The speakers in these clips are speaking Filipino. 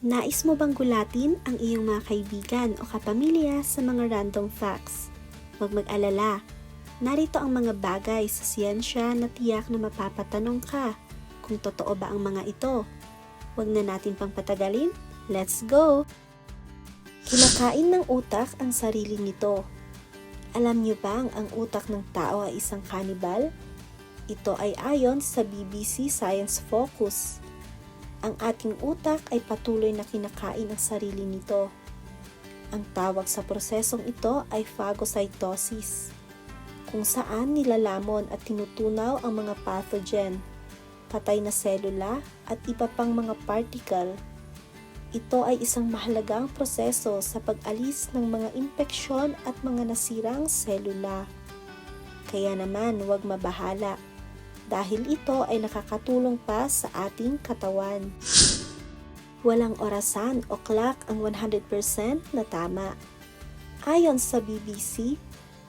Nais mo bang gulatin ang iyong mga kaibigan o kapamilya sa mga random facts? Huwag mag-alala, narito ang mga bagay sa siyensya na tiyak na mapapatanong ka kung totoo ba ang mga ito. Huwag na natin pang patagalin, let's go! Kinakain ng utak ang sarili nito. Alam niyo bang ang utak ng tao ay isang cannibal? Ito ay ayon sa BBC Science Focus. Ang ating utak ay patuloy na kinakain ang sarili nito. Ang tawag sa prosesong ito ay phagocytosis, kung saan nilalamon at tinutunaw ang mga pathogen, patay na selula at iba pang mga particle. Ito ay isang mahalagang proseso sa pag-alis ng mga impeksyon at mga nasirang selula. Kaya naman huwag mabahala, dahil ito ay nakakatulong pa sa ating katawan. Walang orasan o clock ang 100% na tama. Ayon sa BBC,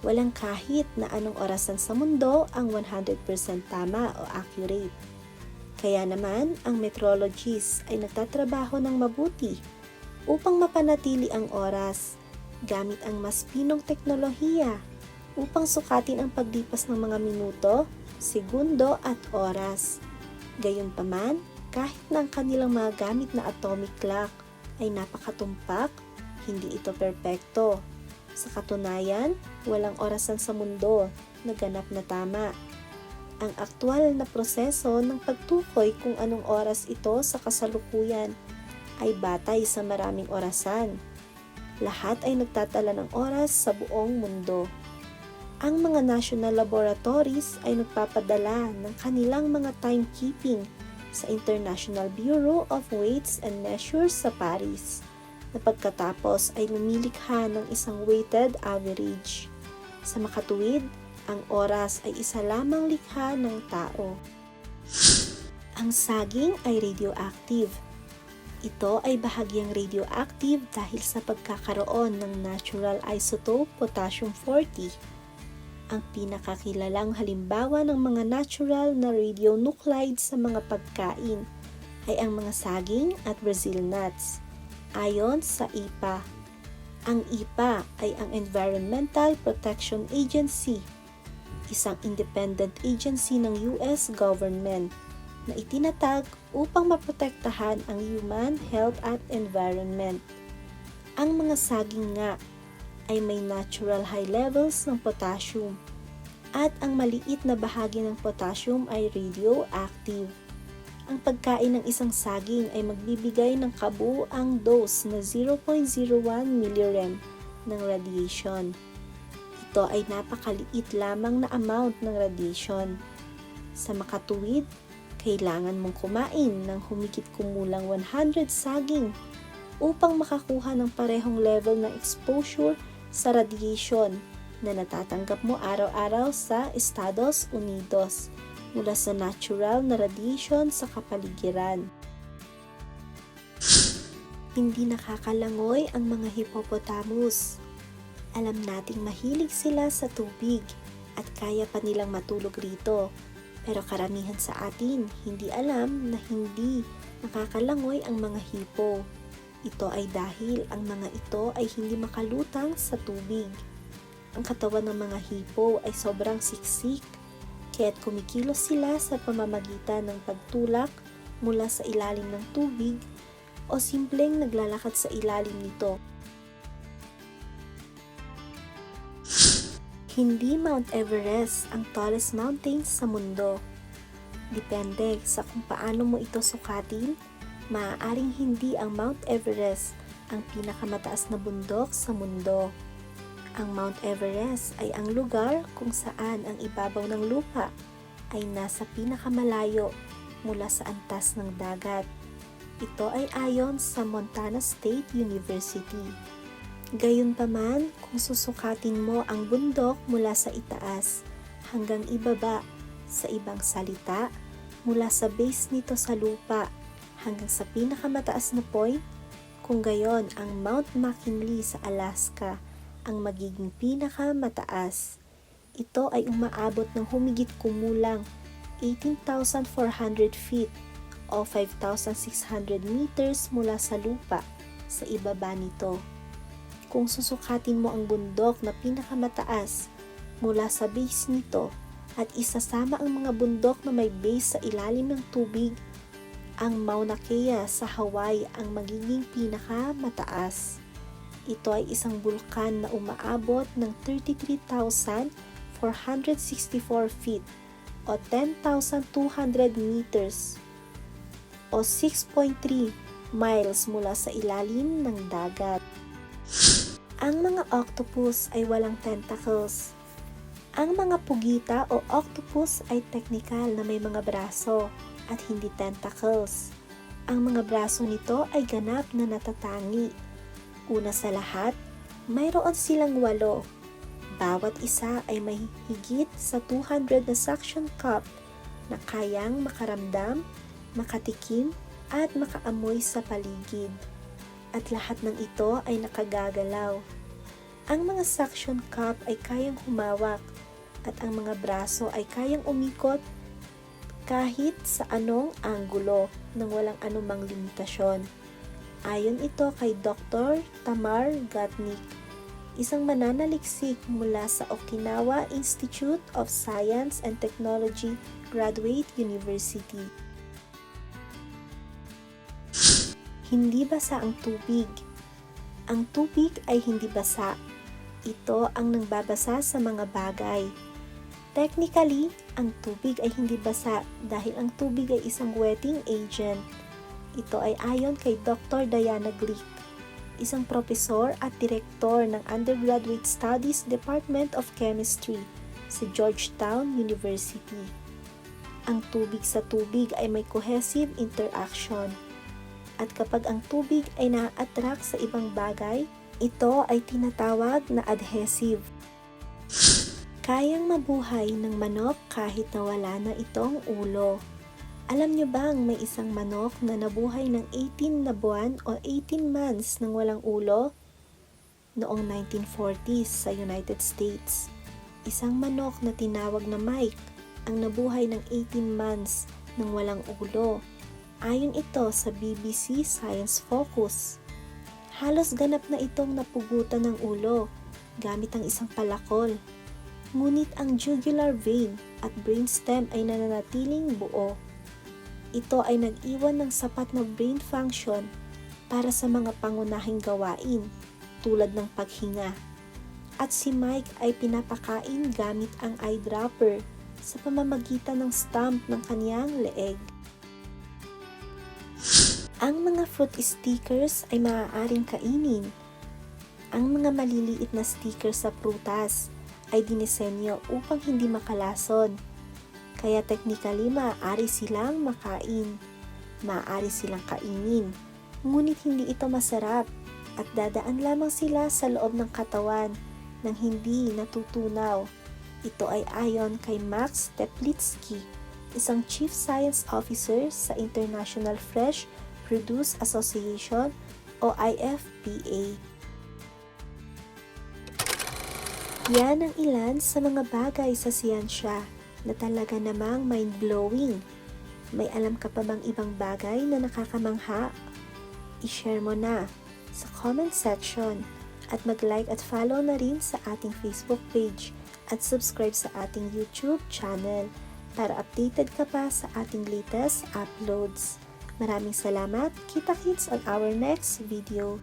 walang kahit na anong orasan sa mundo ang 100% tama o accurate. Kaya naman, ang meteorologists ay nagtatrabaho ng mabuti upang mapanatili ang oras gamit ang mas pinong teknolohiya upang sukatin ang paglipas ng mga minuto, segundo at oras. Gayunpaman, kahit na ang kanilang mga gamit na atomic clock ay napakatumpak, hindi ito perpekto. Sa katunayan, walang orasan sa mundo na ganap na tama. Ang aktwal na proseso ng pagtukoy kung anong oras ito sa kasalukuyan ay batay sa maraming orasan. Lahat ay nagtatala ng oras sa buong mundo. Ang mga national laboratories ay nagpapadala ng kanilang mga timekeeping sa International Bureau of Weights and Measures sa Paris, na pagkatapos ay lumilikha ng isang weighted average. Sa makatuwid, ang oras ay isa lamang likha ng tao. Ang saging ay radioactive. Ito ay bahagyang radioactive dahil sa pagkakaroon ng natural isotope potassium-40. Ang pinakakilalang halimbawa ng mga natural na radionuclide sa mga pagkain ay ang mga saging at Brazil nuts, ayon sa IPA. Ang IPA ay ang Environmental Protection Agency, isang independent agency ng US government na itinatag upang maprotektahan ang human health at environment. Ang mga saging nga ay may natural high levels ng potassium at ang maliit na bahagi ng potassium ay radioactive. Ang pagkain ng isang saging ay magbibigay ng kabuuang dose na 0.01 mg ng radiation. Ito ay napakaliit lamang na amount ng radiation. Sa makatuwid, kailangan mong kumain ng humigit kumulang 100 saging upang makakuha ng parehong level ng exposure sa radiation na natatanggap mo araw-araw sa Estados Unidos mula sa natural na radiation sa kapaligiran. Hindi nakakalangoy ang mga hippopotamus. Alam nating mahilig sila sa tubig at kaya pa nilang matulog rito. Pero karamihan sa atin hindi alam na hindi nakakalangoy ang mga hippo. Ito ay dahil ang mga ito ay hindi makalutang sa tubig. Ang katawan ng mga hippo ay sobrang siksik, kaya't kumikilos sila sa pamamagitan ng pagtulak mula sa ilalim ng tubig o simpleng naglalakad sa ilalim nito. Hindi Mount Everest ang tallest mountain sa mundo. Depende sa kung paano mo ito sukatin, maaaring hindi ang Mount Everest ang pinakamataas na bundok sa mundo. Ang Mount Everest ay ang lugar kung saan ang ibabaw ng lupa ay nasa pinakamalayo mula sa antas ng dagat. Ito ay ayon sa Montana State University. Gayunpaman, kung susukatin mo ang bundok mula sa itaas hanggang ibaba, sa ibang salita, mula sa base nito sa lupa hanggang sa pinakamataas na point, kung gayon ang Mount McKinley sa Alaska ang magiging pinakamataas. Ito ay umaabot ng humigit kumulang 18,400 feet o 5,600 meters mula sa lupa sa ibaba nito. Kung susukatin mo ang bundok na pinakamataas mula sa base nito at isasama ang mga bundok na may base sa ilalim ng tubig, ang Mauna Kea sa Hawaii ang magiging pinakamataas. Ito ay isang bulkan na umaabot ng 33,464 feet o 10,200 meters o 6.3 miles mula sa ilalim ng dagat. Ang mga octopus ay walang tentacles. Ang mga pugita o octopus ay teknikal na may mga braso at hindi tentacles. Ang mga braso nito ay ganap na natatangi. Una sa lahat, mayroon silang 8. Bawat isa ay may higit sa 200 na suction cup na kayang makaramdam, makatikim at makaamoy sa paligid. At lahat ng ito ay nakagagalaw. Ang mga suction cup ay kayang humawak at ang mga braso ay kayang umikot kahit sa anong anggulo nang walang anumang limitasyon. Ayon ito kay Dr. Tamar Gutnick, isang mananaliksik mula sa Okinawa Institute of Science and Technology Graduate University. Hindi basa ang tubig. Ang tubig ay hindi basa. Ito ang nangbabasa sa mga bagay. Technically, ang tubig ay hindi basa dahil ang tubig ay isang wetting agent. Ito ay ayon kay Dr. Diana Glick, isang propesor at direktor ng Undergraduate Studies Department of Chemistry sa Georgetown University. Ang tubig sa tubig ay may cohesive interaction. At kapag ang tubig ay na-attract sa ibang bagay, ito ay tinatawag na adhesive. Kayang mabuhay ng manok kahit na wala na itong ulo. Alam nyo bang may isang manok na nabuhay ng 18 na buwan o 18 months nang walang ulo? Noong 1940s sa United States, isang manok na tinawag na Mike ang nabuhay ng 18 months nang walang ulo. Ayon ito sa BBC Science Focus. Halos ganap na itong napugutan ng ulo gamit ang isang palakol. Ngunit ang jugular vein at brainstem ay nananatiling buo. Ito ay nag-iwan ng sapat na brain function para sa mga pangunahing gawain tulad ng paghinga. At si Mike ay pinapakain gamit ang eyedropper sa pamamagitan ng stump ng kaniyang leeg. Ang mga fruit stickers ay maaaring kainin. Ang mga maliliit na stickers sa prutas ay dinisenyo upang hindi makalason. Kaya technically maaari silang makain. Maaari silang kainin. Ngunit hindi ito masarap at dadaan lamang sila sa loob ng katawan nang hindi natutunaw. Ito ay ayon kay Max Teplitsky, isang Chief Science Officer sa International Fresh Produce Association o IFPA. Yan ang ilan sa mga bagay sa siyensya na talaga namang mind-blowing. May alam ka pa bang ibang bagay na nakakamangha? I-share mo na sa comment section at mag-like at follow na rin sa ating Facebook page at subscribe sa ating YouTube channel para updated ka pa sa ating latest uploads. Maraming salamat. Kita-kits on our next video.